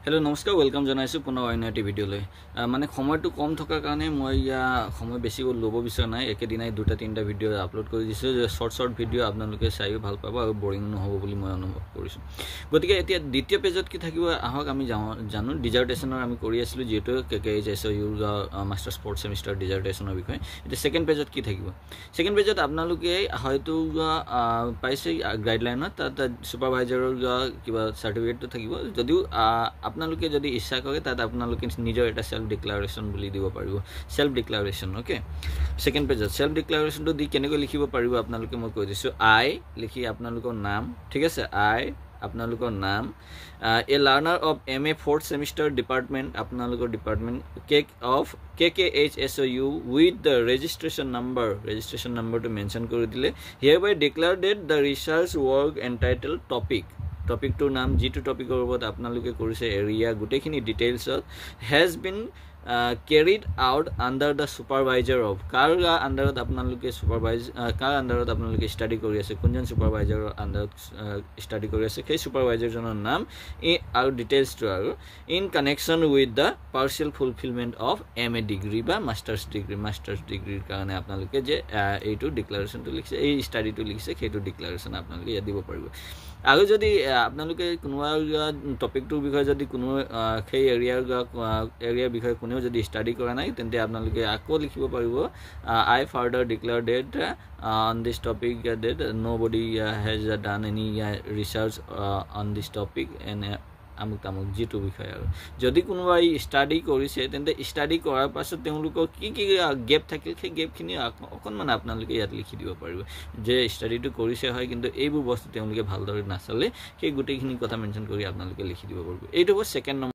hello नमस्कार welcome जनाइছো पुनः अन्य एटी भिडिओলৈ মানে সময়টো কম থকাৰ কাৰণে মই সময় বেছি ল'ব বিচৰা নাই একেদিনাই দুটা তিনটা ভিডিও আপলোড কৰি দিছো যে শৰ্ট ভিডিও আপোনালোকে চাইও ভাল পাব আৰু বৰিং নহব বুলি মই অনুভৱ কৰিছো গতিকে এতিয়া দ্বিতীয় পেজত কি থাকিব আহক আমি জানো ডিজাৰ্টেশনৰ আমি কৰি আছিলো যেটো কেকেএইচএছইউ মাস্টাৰ্স ফ'ৰ্থ সেমিস্টাৰ ডিজাৰ্টেশনৰ বিষয় এটা সেকেন্ড পেজত কি থাকিব সেকেন্ড পেজত আপোনালোকে হয়তো পাইছে গাইডলাইনত তাত সুপাৰভাইজাৰৰ কিবা সাৰ্টিফিকেটটো থাকিব যদিও আপোনালোকে যদি ইচ্ছা কৰে তাত আপোনালোকে নিজৰ এটা সেলফ ডিক্লাৰেশন বুলি দিব পাৰিব সেলফ ডিক্লাৰেশন ওকে সেকেন্ড পেজত সেলফ ডিক্লাৰেশনটো দি কেনেকৈ লিখিব পাৰিব আপোনালোকে মই কৈ দিছো আই লিখি আপোনালোকৰ নাম ঠিক আছে আই আপোনালোকৰ নাম a learner of MA fourth semester department আপোনালোকৰ department cake of KKHSU with the registration নাম্বাৰটো মেনশন কৰি দিলে hereby declare that the research work entitle topic টুৰ নাম জিটো টপিকৰ ওপৰত আপোনালোকে কৰিছে এৰিয়া গুটেখিনি details has been carried out under the supervisor of কাৰ আন্ডাৰত আপোনালোকে কাৰ আন্ডাৰত আপোনালোকে ষ্টাডি কৰি আছে কোনজন সুপাৰভাইজাৰৰ আন্ডাৰত ষ্টাডি কৰি আছে সেই সুপাৰভাইজাৰজনৰ নাম আৰু ডিটেইলছটো আৰু in connection with the partial fulfilment of MA degree বা মাস্টাৰ্স ডিগ্ৰীৰ কাৰণে আপোনালোকে যে এইটো ডিক্লাৰেশনটো লিখিছে এই ষ্টাডিটো লিখিছে সেইটো ডিক্লাৰেশন আপোনালোকে ইয়াত দিব পাৰিব আৰু যদি আপোনালোকে কোনোবা টপিকটোৰ বিষয়ে যদি কোনো সেই এৰিয়াৰ বিষয়ে কোনেও যদি ষ্টাডি কৰা নাই তেন্তে আপোনালোকে আকৌ লিখিব পাৰিব I further declare that on this topic that nobody has done any research on this topic and আমুক জিটো বিষয় আৰু যদি কোনোবাই ষ্টাডি কৰিছে তেন্তে ষ্টাডি কৰাৰ পাছত তেওঁলোকৰ কি গেপ থাকে সেই গেপখিনি অকনমান আপোনালোকে ইয়াত লিখি দিব পাৰিব যে ষ্টাডিটো কৰিছে হয় কিন্তু এইবোৰ বস্তু তেওঁলোকে ভালদৰে নাচালে সেই গুটেইখিনি কথা মেনশন কৰি আপোনালোকে লিখি দিব পাৰিব এইটো সেকেন্ড